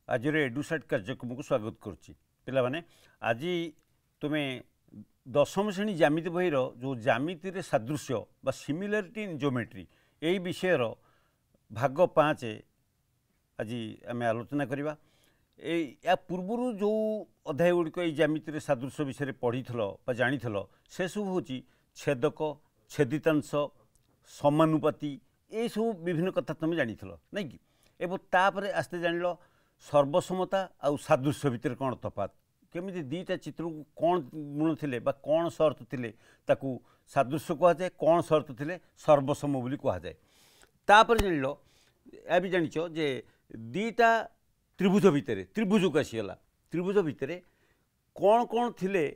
आज एडुसेट कार्यक्रम को स्वागत करुच्ची पे आज तुम्हें दशम श्रेणी ज्यामिति बही जो ज्यामिति सादृश्य बा सिमिलारिटी इन ज्योमेट्री यही विषय भाग 5 आज आम आलोचना करवा। या पूर्वर जो अध्याय गुड़िक ज्यामिति सादृश्य विषय पढ़ी जानी से सब हूँ छेदक छेदितांश समानुपाती ये सब विभिन्न कथा तुम जानी नहीं कि एवं तापर आस्ते जान सर्वसमता आ सादृश्य भितर कौन तफात केमी दीटा चित्र को कौन गुण थे कौन शर्त थे ताकू सादृश्य कहुए कौन शर्त थे सर्वसम बोली कहुए। तापर जान या भी जानिच जे दीटा त्रिभुज भितर त्रिभुज को आसीगला त्रिभुज भितर कौन कौन थे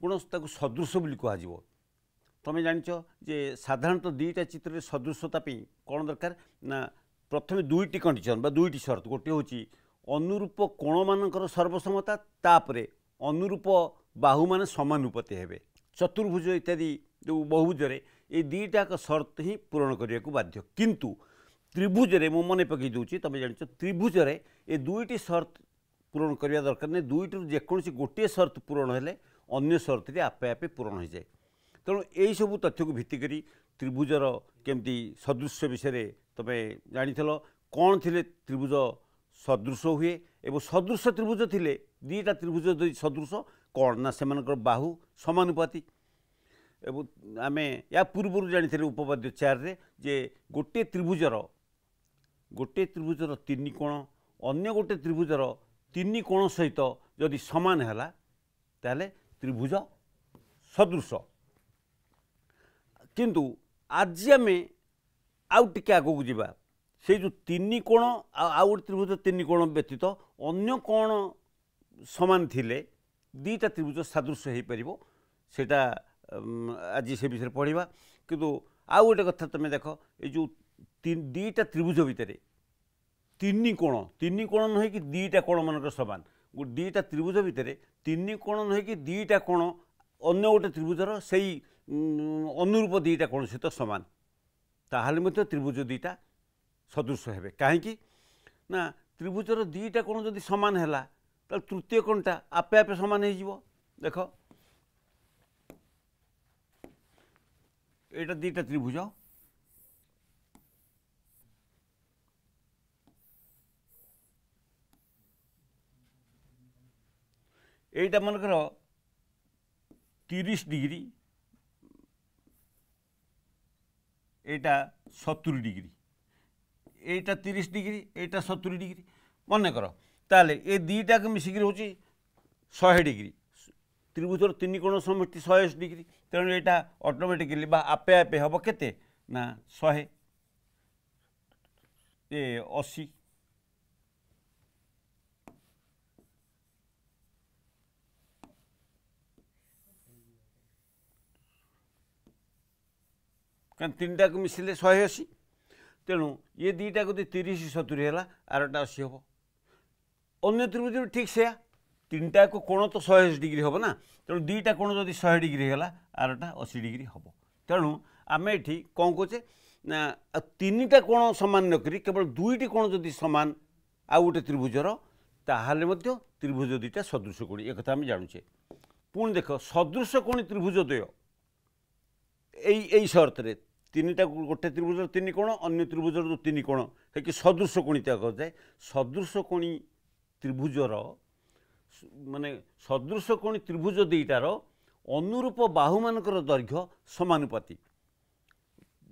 कौन ताकू सदृश बोली कह तुम जानिच जे साधारणतः दीटा चित्र सदृशता कौन दरकार ना प्रथम दुईटी कंडीशन बा दुईटी शर्त गोटे हूँ अनुरूप कोण मानकर सर्वसमता तापरे अनुरूप बाहु मान समानुपाती हेबे चतुर्भुज इत्यादि जो बहुभुज ये दीटाक शर्त ही पूरण करने को बाध्य किंतु त्रिभुज मु मन पकई दूची तुम जान त्रिभुज ये दुईटी शर्त पूरण करने दरकार नहीं दुईटी जेकोसी गोटे शर्त पूरण हेले अन्य शर्त आपे आपे पूरण हो जाए। तेणु यही सब तथ्य को भित्ति करी त्रिभुजर केमती सदृश्य विषय तुम जानी कौन थे त्रिभुज सदृश हुए एवं सदृश त्रिभुज थे दीटा त्रिभुज सदृश कौन ना से बाहु समानुपाती एवं आम या पूर्व जानी उपपाद्य 4 रे जे गोटे त्रिभुजर तीन कोण अन्य गोटे त्रिभुजर तीन कोण सहित जदि समान है ताले त्रिभुज सदृश किंतु आज आम आउ टिके आगू जावा से जो तीन कोण आउ गोटे त्रिभुज तीन कोण व्यतीत अन्य कोण समान थिले दीटा त्रिभुज सादृश्य हो पार सेटा आज से विषय पढ़ा किंतु आउ गोटे कथा तुम देख ये जो दीटा त्रिभुज भितर तीन कोण नुहे कि दीटा कोण मान समान दीटा त्रिभुज भितर तीन कोण नुहे कि दीटा कोण अन्य गोटे त्रिभुजर से अनुरूप दीटा कोण सहित सामान ताहले त्रिभुज दीटा सदृश हेबे कहीं ना त्रिभुजर दीटा कोण जदि सामान है तो तृतीय कोणटा आपे आपे सामान हो देख एटा दीटा त्रिभुज एटा मनकर 30 डिग्री एटा 70 डिग्री एटा 30 डिग्री एटा 70 डिग्री मन कर ताले ये दीटा को मिसिक हूँ 100 डिग्री त्रिभुजर तीन कोण समष्टि 180 डिग्री तेणु यहाँ ऑटोमेटिकली आपे आपे हम केते ना 100 ये 80 क्या तीन टाक मिसिले 180 तेणु ये दीटा को 30 70 है आरटा 80 हम अन्य त्रिभुज ठीक से तीन टाक कोण तो 180 डिग्री हम ना तेणु दीटा कोण जब 100 डिग्री है आरटा 80 डिग्री हम तेणु आम ये कौन कहे ना तीन टा कोण सामान नक केवल दुईटी कोण जदि सामान आउ गोटे त्रिभुजर ताहले त्रिभुज दीटा सदृश कोण एक आम जानूचे पुणी देख सदृश कोण त्रिभुज द्वय यही शर्त रे तीन टा गोटे त्रिभुजर तीन कोण अन्य त्रिभुजर जो तीन कोण है सदृश कोणिता कहुए सदृश कोणी त्रिभुजर माने सदृश कोणी त्रिभुज दीटार अनुरूप बाहु मानकर दैर्घ्य समानुपाती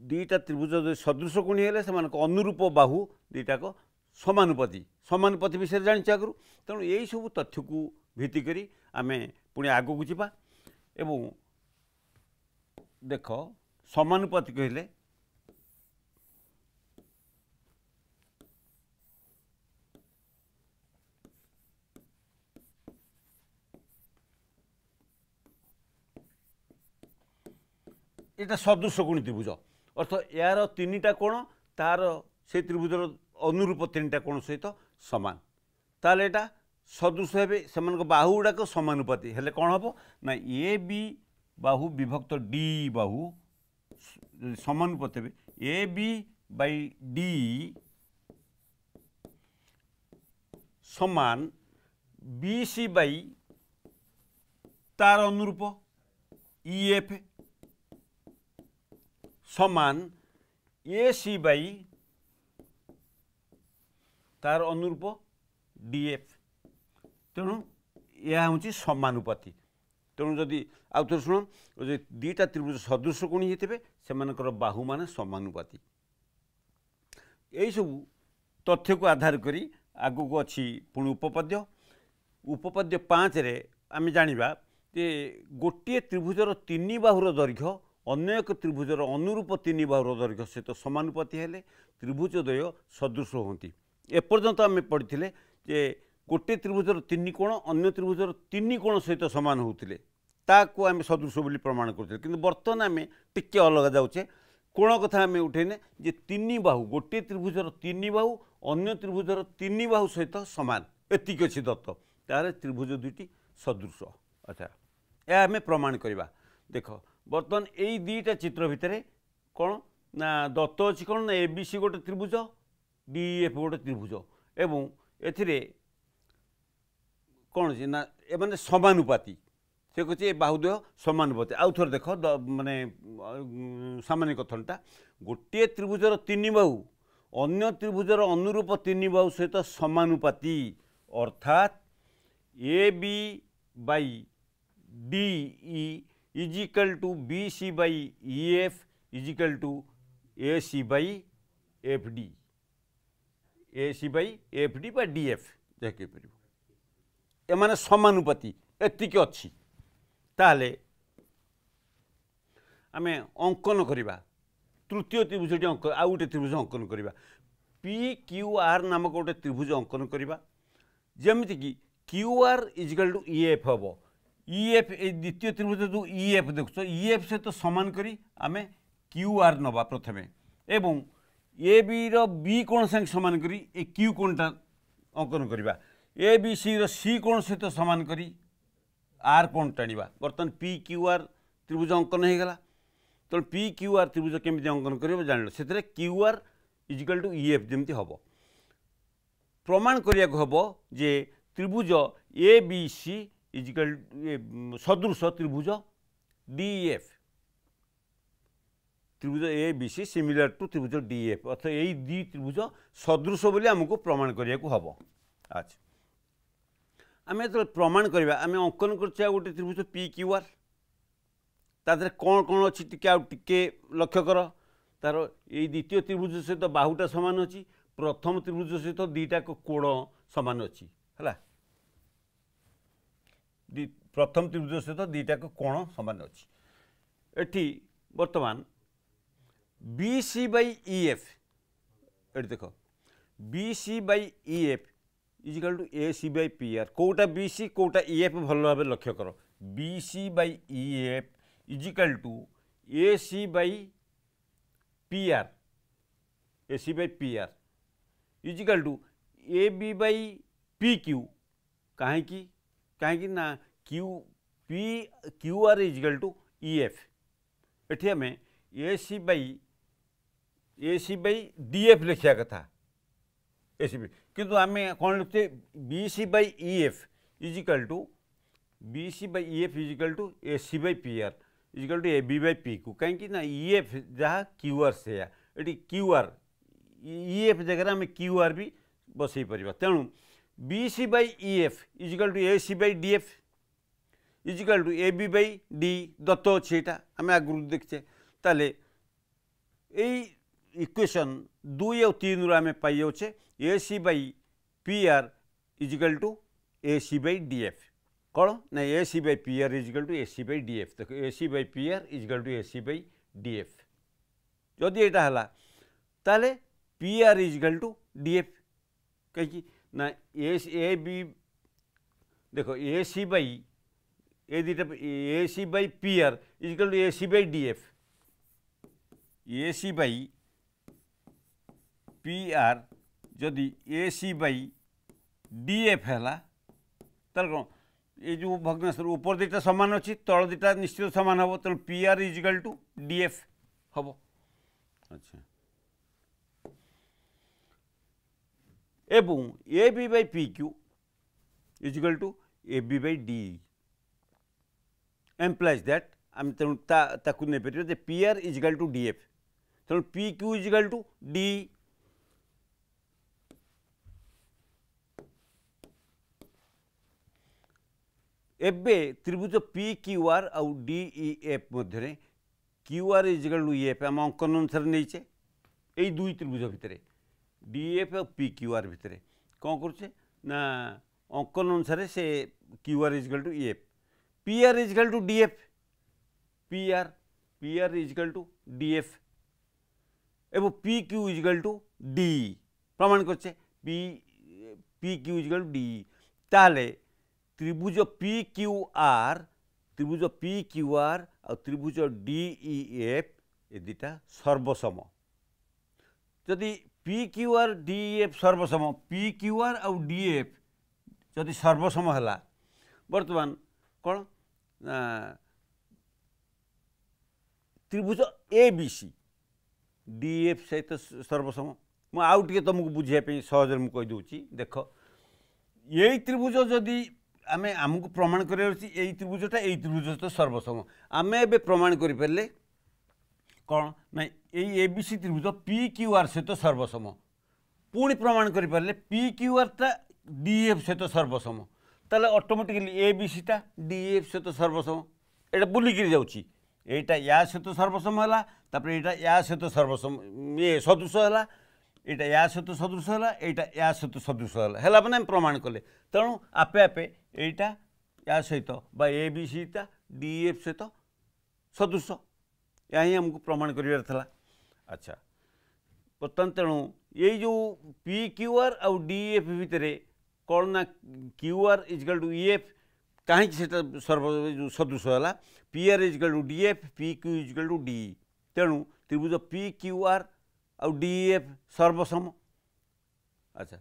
दीटा त्रिभुज सदृश कोणी है अनुरूप बाहु दीटाक समानुपाती समानुपाती विषय जानी आगु तेणु यही सब तथ्य को भित्तिक आम पुणी आग को जावा एवं देख समानुपाती कहले यहाँ सदृश कोणी त्रिभुज अर्थात यार तीन टा कोण तार से त्रिभुजर अनुरूप तीन टा कोण सहित सामान ताले एटा सदृश हे से बाहु गुड़ाक समानुपाती हेले कौन हम ना ए बी बाहु विभक्त D Bahu समानुपात A B by D समान बी सी बाई तार अनुरूप ई एफ समान ए सी बाई तार अनुरूप डी एफ। तेणु यह हूँ समानुपाती। तेणु जदि आउ थे शुण दीटा त्रिभुज सदृश कोणी होते से बाहु मान समानुपाती। यही सब तथ्य को आधार करी आगु को अच्छी पुणी उपपद्य। उपपद्य 5 रे आम जाना जे गोटे त्रिभुजर 3 बाहुर दैर्घ्य अन्य एक त्रिभुजर अनुरूप 3 बाहुर दैर्घ्य सहित समानुपाती हेले त्रिभुजद्वय सदृश होती। एपर्यंत आम पढ़ी जे गोटे त्रिभुजर 3 कोण अन्य त्रिभुजर 3 कोण सहित सामान होते ताकू आम सदृश बोली प्रमाण करते। किंतु बर्तमान आम टिके अलग जाऊे कोण कथा आम उठेने जे 3 बाहु गोटे त्रिभुजर 3 बाहु अन्य त्रिभुजर 3 बाहु सहित सामान एतिक अच्छी दत्त तार त्रिभुज दुईटी सदृश। अच्छा यह आम प्रमाण करवा। देख बर्तमान यही दुईटा चित्र भितर कौन ना दत्त अच्छी कौन ना ए बी सी गोटे त्रिभुज डी एफ गोटे त्रिभुज एवं एथिरे कौन अच्छी ना ए माने समानुपाती से कहे बाहुद्वय समानुपाती। आउ थोड़े देख माने सामान्य कथनटा गोटे त्रिभुजर 3 बाहु अन्य त्रिभुजर अनुरूप 3 बाहु सहित समानुपाती अर्थात A B by D E is equal to B C by E F is equal to A C by F D. A C by F D बा डी एफ जहाँ कहीपर एमाने समानुपाती एतिक अच्छी ताले आम अंकन करवा तृतीय त्रिभुजटी अंक आउ गोटे त्रिभुज अंकन करवा पी क्यू आर नामक गोटे त्रिभुज अंकन करवा जमीती कि Q R is equal to E F हम ई एफ द्वितीय त्रिभुज जो ई एफ देखुच ई एफ सहित सामान करी आम क्यू आर नवा प्रथम एवं ए बी रो बी कोण संग सामान करी ए क्यू कोणटा अंकन करवा ए बी सी रो सी कोण सहित सामान करी आर कोण टाणवा। बर्तमान पी क्यू आर त्रिभुज अंकन हो गला। तो पी क्यू आर त्रिभुज केमी अंकन कर जान से Q R is equal to E F जमी हम प्रमाण करने को हम जे त्रिभुज ए बी सी इजिकल सदृश त्रिभुज डी एफ त्रिभुज A B C similar to त्रिभुज डी एफ अर्थात यही दी त्रिभुज सदृश बोली आमको प्रमाण करने को हम। अच्छा आम जो प्रमाण करवा आम अंकन कर गोटे त्रिभुज पी क्यू आर तादे कौन कौन अच्छी टिके लक्ष्य कर तार ये द्वितीय त्रिभुज सहित बाहुटा सामान अच्छी प्रथम त्रिभुज सहित दीटा कोण सामान अच्छी है प्रथम त्रिभुज सहित दीटा कोण सामान अच्छी एठी वर्तमान B C by E F ये देख B C by E F equal to A C by P R कोटा बी सी कोटा ई एफ भल भाव लक्ष्य कर B C by E F equal to A C by P R A C by P R is equal to A B by P Q कहीं ना Q P Q R is equal to E F एठी आम ए C by D F लिखा कथा A C B किंतु आम कौन लिखते B C by E F equal to B C by E F equal to A C by P R is equal to A B by P Q कहीं ना E F जहाँ Q R से ये Q R E F जगह आम Q R भी बसई पार तेणु B C by E F equal to A C by D F equal to A B by D दत्त अच्छे यहाँ आम आगु देखचे ताले इक्वेशन 2 और 3 आम पाई जाऊे A C by P R is equal to A C by D F कौन ना A C by P R is equal to A C by D F. देखो A C by P R is equal to A C by D F जदि यहाँ है ताले P R is equal to D F कहीं ना A B देखो A C by ए दीटा A C by P R is equal to A C by D F A C by P R जदि A C by D F है तार कौन ये जो भग्नांश ऊपर दीटा सामान अच्छी तल दीटा निश्चित सामान हम तेणु P R is equal to D F हम। अच्छा एवं A B by P Q is equal to A B by D implies that आम तेणु ताकू नहीं पारे P R is equal to D F तेणु P Q is equal to D एबे त्रिभुज पी क्यू आर आउ डी ई एफ मध्य Q R is equal to E F आम अंकन अनुसार नहींचे यही दुई त्रिभुज भितर डी एफ और पी क्यू आर भितर कौन करुचे ना अंकन अनुसार से Q R is equal to E F P R is equal to D F P R is equal to D F एवं P Q is equal to D प्रमाण करछे P Q is equal to D ताले त्रिभुज पी क्यू आर और त्रिभुज D E F ए दुटा सर्वसम जदि P Q R D F सर्वसम पी क्यू आर और डी एफ जदि सर्वसम है बर्तमान कौन त्रिभुज A B C D F सहित सर्वसम मुझे आउ टे तुमको बुझापी सहज मुझे कहीदे देख यही त्रिभुज जदि आमे आमको प्रमाण कर त्रिभुजटा यही त्रिभुज तो सर्वसम आमे एबे प्रमाण कर पारे कौन ना यही ए बी सी त्रिभुज पी क्यू आर सहित सर्वसम पुणी प्रमाण कर पारे पी क्यू आर टा डी एफ सहित सर्वसम ताले ऑटोमेटिकली ए बी सी टा डी एफ सहित सर्वसम एटा बुलिकी जाउची एटा या सहित सर्वसम है तापर एटा या सहित सर्वसम ये सदृश है एटा या सहित सदृश है एटा या सहित सदृश है मैंने प्रमाण कले तेणु आपे आपे एटा या सहित बा ए बी सी टा डी एफ सहित सदृश या ही हमको प्रमाण कर अच्छा बर्तमान तेणु ये जो पी क्यू आर आउ डी एफ भितर कौन ना Q R is equal to E F कहीं सर्व सदृश है P R is equal to D F P Q is equal to D तेणु त्रिभुज पी क्यू आर आउ डी एफ सर्वसम अच्छा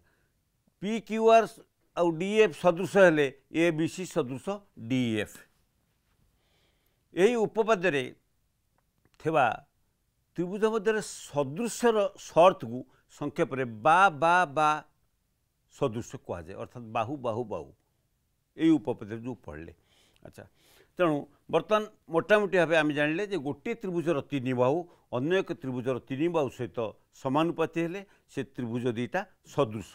पी क्यू आर आउ डी एफ सदृश हेले ए बी सी सदृश डी एफ यही उपपाद्य थिबा त्रिभुज मध्य सदृशर शर्त को संक्षेप में बा सदृश कहुए अर्थात बाहु बाहु बाहु यही उपपाद्य जो पढ़ले अच्छा तेणु बर्तमान मोटामोटी भाव आम जानिले जे गोटे त्रिभुजर तीन बाहु अन्य एक त्रिभुजर तीन बाहु सहित समानुपाती हेले से त्रिभुज दीटा सदृश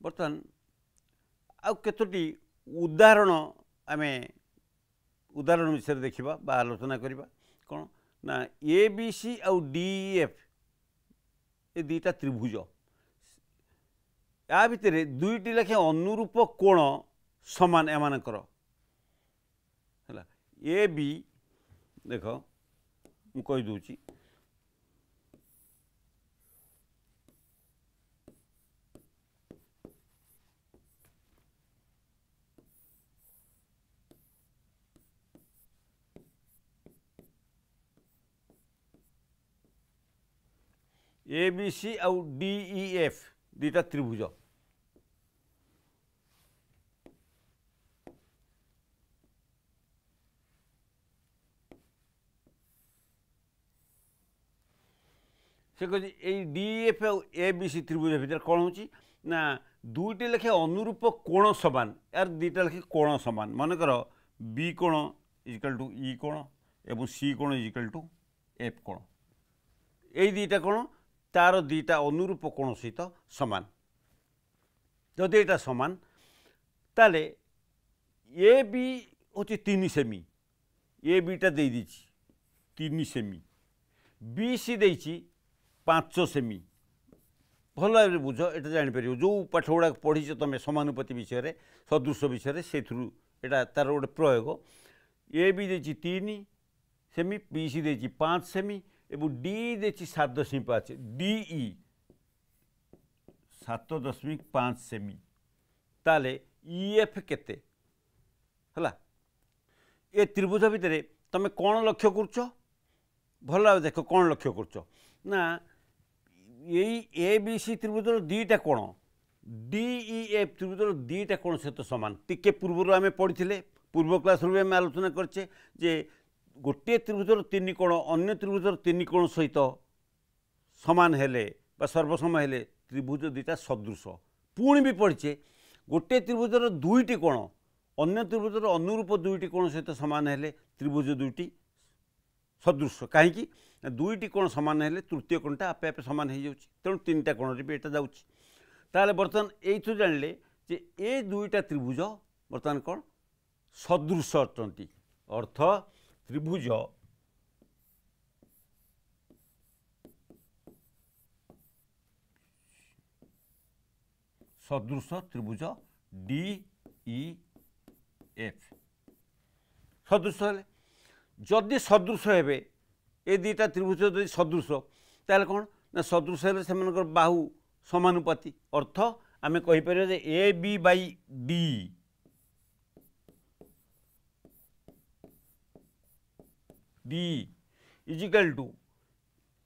बर्तमान आउ केतोटी उदाहरण आम उदाहरण विषय देखा बा आलोचना करवा कौन ना ए बी सी आउ डी एफ ए दुईटा त्रिभुज या भितर दुईटी लेखे अनुरूप कोण समान एमानकर है ए बी देख मु कहीदे ए बी सी आउ डी ई एफ दुईटा त्रिभुज से कही D F A B C त्रिभुज भितर कौन होची ना दुईटी लेखे अनुरूप कोण समान यार दुईटा लेखे कोण समान मनकर बी कोण इजिकल टू ई कोण एवं सी कोण इजिकल टू एफ कोण यही दुईटा कोण तार दुईटा अनुरूप कोण सहित समान जदि यहाँ समान ताले ए बी हूँ 3 सेमी ए बीटा दे दीची 3 सेमी बी सी देची 5 सेमी भल भाव बुझ एटा जापर जो पाठ गुड़ा पढ़ी तुम समानुपाति विषय सदृश विषय से यहाँ तार गोटे प्रयोग ए बी देची 3 सेमी बी सी देची 5 सेमी एवं डी देची 7.5 डी ई 7.5 सेमी ताले ई एफ केते हला ए त्रिभुज भितर तुम कौन लक्ष्य करछ भल भाव देख कौन लक्ष्य करछ ना यही ए बी सी त्रिभुजर दुईटा कोण डी ई एफ त्रिभुजर दुईटा कोण सहित समान टिके पूर्व आम पढ़ी पूर्व क्लास आम आलोचना करचे जे गोटे त्रिभुजर 3 कोण अन्य त्रिभुजर 3 कोण सहित समान हेले बा सर्वसम हेले त्रिभुज दुईटा सदृश पुणी भी पढ़चे गोटे त्रिभुजर दुईटी कोण अन्य त्रिभुजर अनुरूप दुईटी कोण सहित सामान हेले त्रिभुज दुईटी सदृश कहीं दुईटी कोण सामान हेले तृतीय कोणटा आपे आपे सामान हो जाऊँगी तेणु तीन टा कोण भी यहाँ जाऊँगी ताले बर्तमान यू जानिले जे ए दुईटा त्रिभुज बर्तमान कौन सदृश अटंती अर्थ त्रिभुज सदृश त्रिभुज डी ई एफ सदृश हेले जदि सदृश हे ए दुईटा त्रिभुज जदि सदृश ताले कौन ना सदृश हेले सेमानकर बाहु समानुपाती अर्थ आमे कहि परिबा जे A B by D D is equal to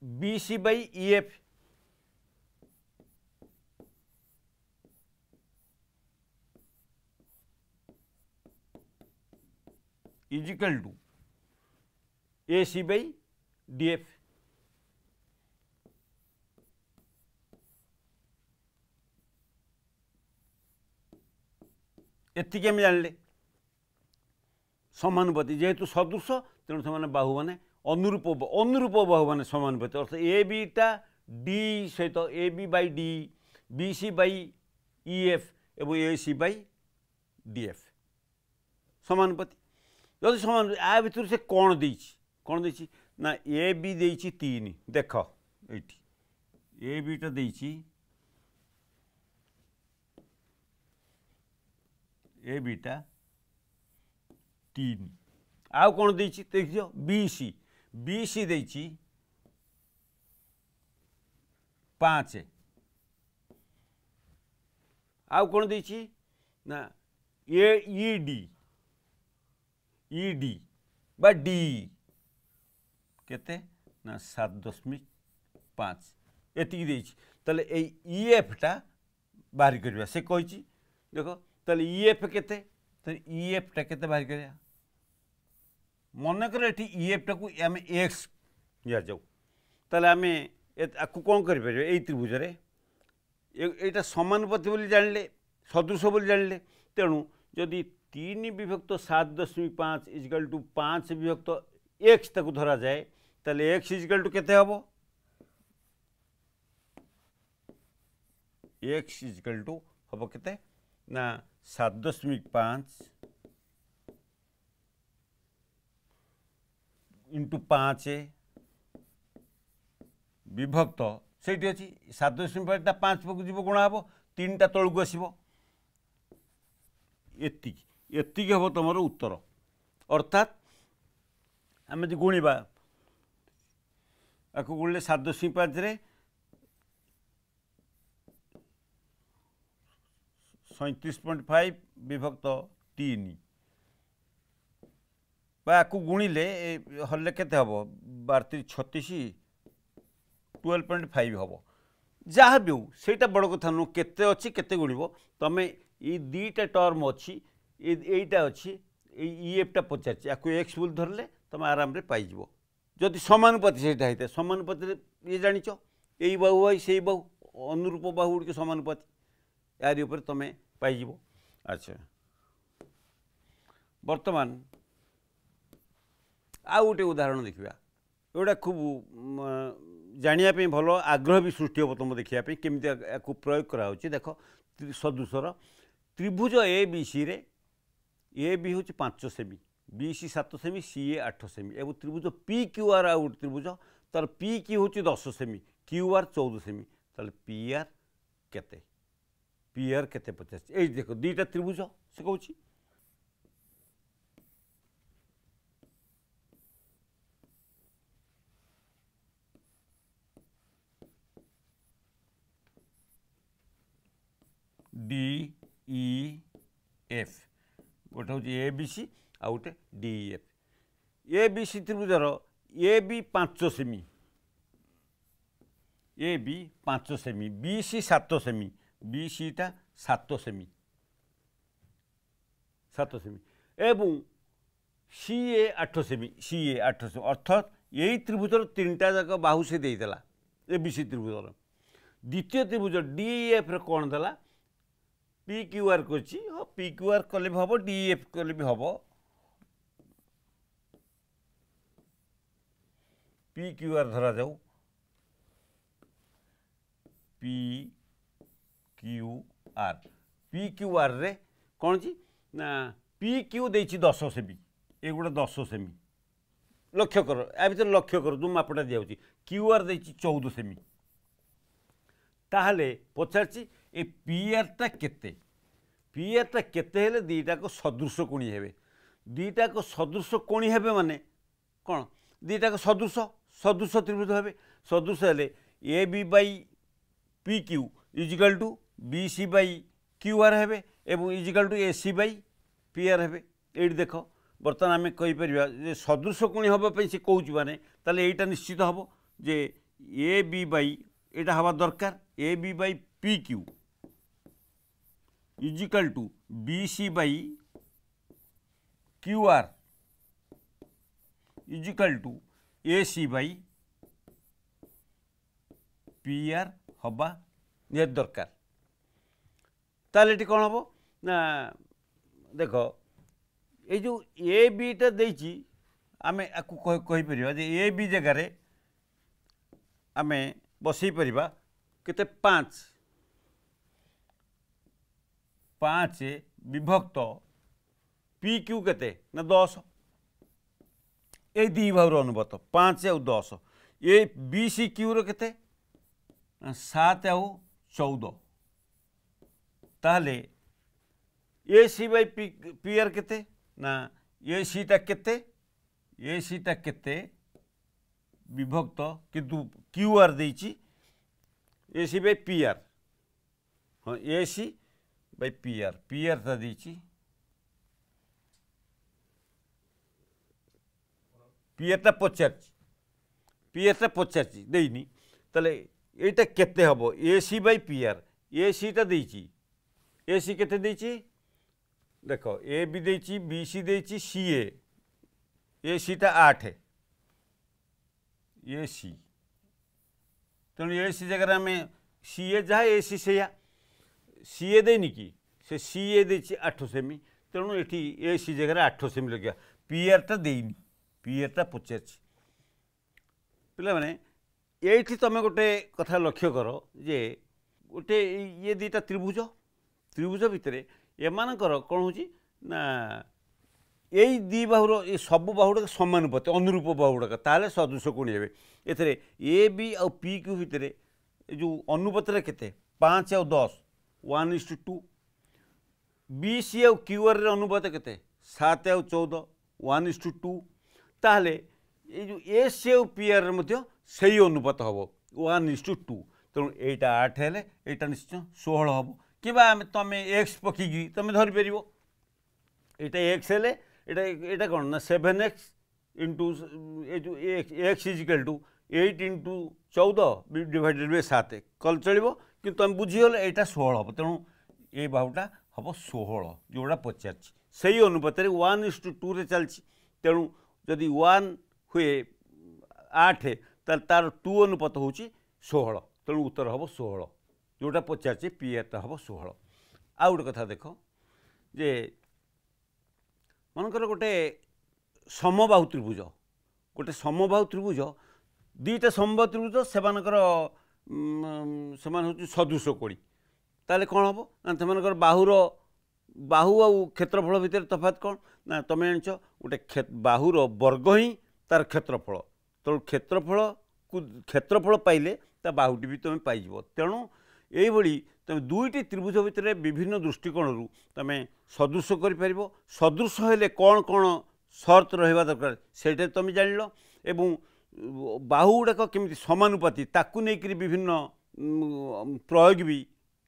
B C by E F is equal to A C by D F एतिके आम जानिले समानुपाती जेहेतु सदृश तेणु से बाहु मैंने अनुरूप बाहु मैंने समानुपाती अर्थ ए बीटा डी सहित A B by D B C by E F एवं A C by D F समानुपाती जदि समान आ भितर से कौन देछि ना ए बी देछि 3 देख ये ए बीटा देछि ए बीटा 3 आउ कौन देछि देखियो बी सी देछि 5 आउ कौन देछि ना ए ई डी बा डी केते ना 7.5 एति देछि तले ए ई एफ टा बाहर करबा से कहिछि देखो ताले ई एफ केते तो ई एफ टा केते बाहर करिया मनकर एठी ई एफ टा को आम एक्स या जाऊ ताले आम आपको कौन कर परिबे एई त्रिभुज रे एटा समानुपाती बोली जानले सदृश बोली जानले तेणु जदि 3 विभक्त 7.5 इजिकल टू 5 विभक्त एक्स ताको धरा जाए ताले एक्स इजिकल टू केते हबो एक्स इजिकल टू हबो केते ना 7.5 इंटू 5 विभक्त से अच्छी 7.5 5 पक जीव गुणा हम 3टा तलू आसो एति हम तुम उत्तर अर्थात आम जो गुणा आपको गुणिले 7.5 रे 37.5 विभक्त 3 आपको गुणिले हल्ले केते हम 12 12.5 हम जहाँ भी हो सेटा बड़ कथा नुह केते अच्छी केते गुणव तुम ये दीटा टर्म अच्छी यहीटा अच्छी ई एफ टा पचार आपको एक्स बोल धरले तुम आराम रे पाइज जदि समानुपाती से होता समानुपाती ये जान यही बाहु भाई से बाहु अनुरूप बाहु गुड़िक समानुपाती यारी उपर तुम पाइज। अच्छा वर्तमान आ गोटे उदाहरण देखा एटा खूब जानापी भल आग्रह भी सृष्टि हम तुम देखापी केमी प्रयोग करा देख सदृशर त्रिभुज ए बी सी रे ए बी हूँ 5 सेमी बी सी 7 सेमी सी ए 8 सेमी एवं त्रिभुज पी क्यू आर आउ गोटे त्रिभुज तार पी क्यू हूँ 10 सेमी क्यू आर 14 सेमी ताल पी आर केते 50 ये देख दुईटा त्रिभुज से कहूँ डी ई एफ गोटे हूँ ए बी सी आ गोटे D E F A B C त्रिभुजर ए बी 5 सेमी ए बी 5 सेमी बी सी 7 सेमी बी सी टा 7 सेमी एवं सी ए 8 सेमी अर्थात यही त्रिभुजर 3टा जाक बाहु से देला ए बी सी त्रिभुजर द्वितीय त्रिभुज डी ई एफ रे कौन देला पी क्यू आर करछि हाँ पी क्यू आर कले भी हम डी एफ कले भी हम पी क्यू आर धरा जाऊ पी क्यू आर रे कौन जी ना पी क्यू देछि 10 सेमी एगुड़ा 10 सेमी लक्ष्य कर या भर लक्ष्य कर जो मापटा दिखाई क्यू आर देछि 14 सेमी ताहले पचारछि ए पी आरटा केते पी आरटा केते हेले दीटा को सदृश कोणी हेबे दीटा को सदृश कोणी हेबे माने कौन दीटा को सदृश सदृश त्रिभुज हेबे सदृश हेले A B by P Q is equal to B C by Q R हेबे एवं equal to A C by P R हेबे ये देख बर्तमान आम कहीपर सदृश कोणी हाँपाई से कौच माने ताले एटा निश्चित हम जे ए बी बाई एटा हवा दरकार A B by P Q is equal to B C by Q R is equal to A C by P R हवा निहत दरकार ताले कौन हम ना देख ये जो ए बीटा देछि आमे आपको कहीपर जे ए बी जगार आम बसई परिबा केते 5 विभक्त पी क्यू केते ना 10 ये दी भावर अनुपात 5 आउ 10 ये बी सी क्यू रो केते 7 आउ 14 ताहले ए सी बाई पी आर केते ना ए सीटा केते विभक्त किंतु क्यू आर देछि A C by P R हाँ A C by P R ता देछि पी आर ता पचारछि देइनी ताले एटा केते हबो ए सी बाई पी आर ए सीटा देछि ए सी केते देछि देख ए बी देछि बी सी देछि सी ए सीटा 8 ए सी तेणु ए सी जगह आम सी ए जहाँ ए सी से सी ए देनी कि से सी ए देछि 8 सेमी तेणु ये ए सी जगह 8 सेमी लगे पी आरटा देनी पी आरटा पचारछि पिला माने ये तुम गोटे कथा लक्ष्य कर जे गोटे ये दुईटा त्रिभुज भितर एमानकर कौन हो ना यही दी बाहुर ये सब बाहुड़ समानुपात अनुरूप बाहुड़क ताले सदृश कोणी हे एथरे ए बी आउ पी क्यू भितर जो अनुपात केते 5 आउ 10 1:2 बी सी आउ क्यू आर अनुपात केते 7 आउ 14 1:2 ताहले ये जो ए सी आउ पी आर मध्य सही अनुपात हम 1:2 तेणु एटा 8 हेले एटा निश्चय 16 हम कि तुम एक्स पकिकी तुम धरीपर ये एक्स हेले एटा कौन ना 7x इंटू जो x equal to 8 into 14 divided by 7 कल चलो कि तुम बुझीगल यहाँ 16 हम तेणु ये बाहुटा हम 16 जोड़ा पचार से अनुपात 1:2 चलती तेणु जदि 1 हुए 8 तार 2 अनुपात हूँ 16 तेणु उत्तर हम 16 जोटा पचार पी आरटा हम 16 आ गोटे कथा देख जे मनकर गोटे समबाहु त्रिभुज गोटे समबाहु त्रिभुज दुईटा समबाहु त्रिभुज से सदृश कोणी ताले कौन हम ना से बाहुर बाहु आउ क्षेत्रफल भितर तफात कौन ना तुम जान गोटे बाहुर वर्ग ही तार क्षेत्रफल तेणु क्षेत्रफल पाइले ता बाहुटी भी तुम पाइज तेणु यही तुम दुईटी त्रिभुज भितर विभिन्न दृष्टिकोण तुम सदृश कर सदृश हेले कौन कौन सर्त रहा दरकार से तुम जान एवं बाहु गुड़ाक केमी समानुपाती ताकू नहीं विभिन्न प्रयोग भी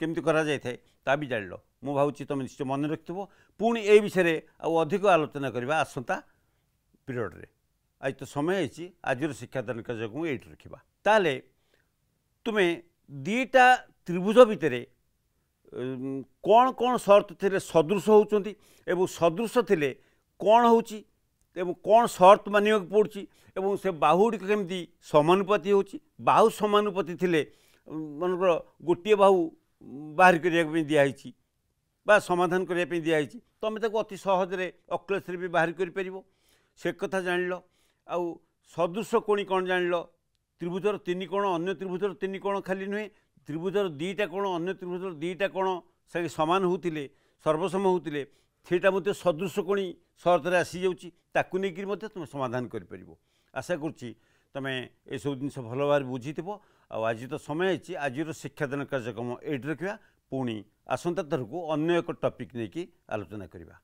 केमती करा जाए ता भी जान मु भावी तुम निश्चय मन रखिथो पुणी ए विषय अधिक आलोचना करवा आसंता पीरियड रे आज तो समय है आज शिक्षादान कार्यक्रम ये रखा ताले तुम्हें दीटा त्रिभुज भितर कौन कौन शर्त थे सदृश होती एवं सदृश थे कौन होची एवं कौन शर्त मानिया पड़ी एवं से बाहुड़ी केमती समानुपाती होची बाहु समानुपाती थे मनकर गोटे बाहु बाहर करने दिखाई बा समाधान करने दिखाई तुम ताको अति सहजरे अक्लेश भी बाहर कर से कथा जान आउ सदृश कोणी कौन जान त्रिभुजर तीन कोण अन्य त्रिभुजर तीन कोण खाली नुहे त्रिभुजर दीटा कोण अन्य त्रिभुजर दीटा कोण से सामान होते सर्वसम होते सेटा मत सदृश कोणी सहजरे आसी जाऊँगी तुम समाधान कर आशा करुँच तुम ये सब जिन भल भाव बुझी आज तो समय है आज शिक्षादान कार्यक्रम ये रखा पुणी आसंता थर को अन्य एक टॉपिक नहीं कि आलोचना करवा।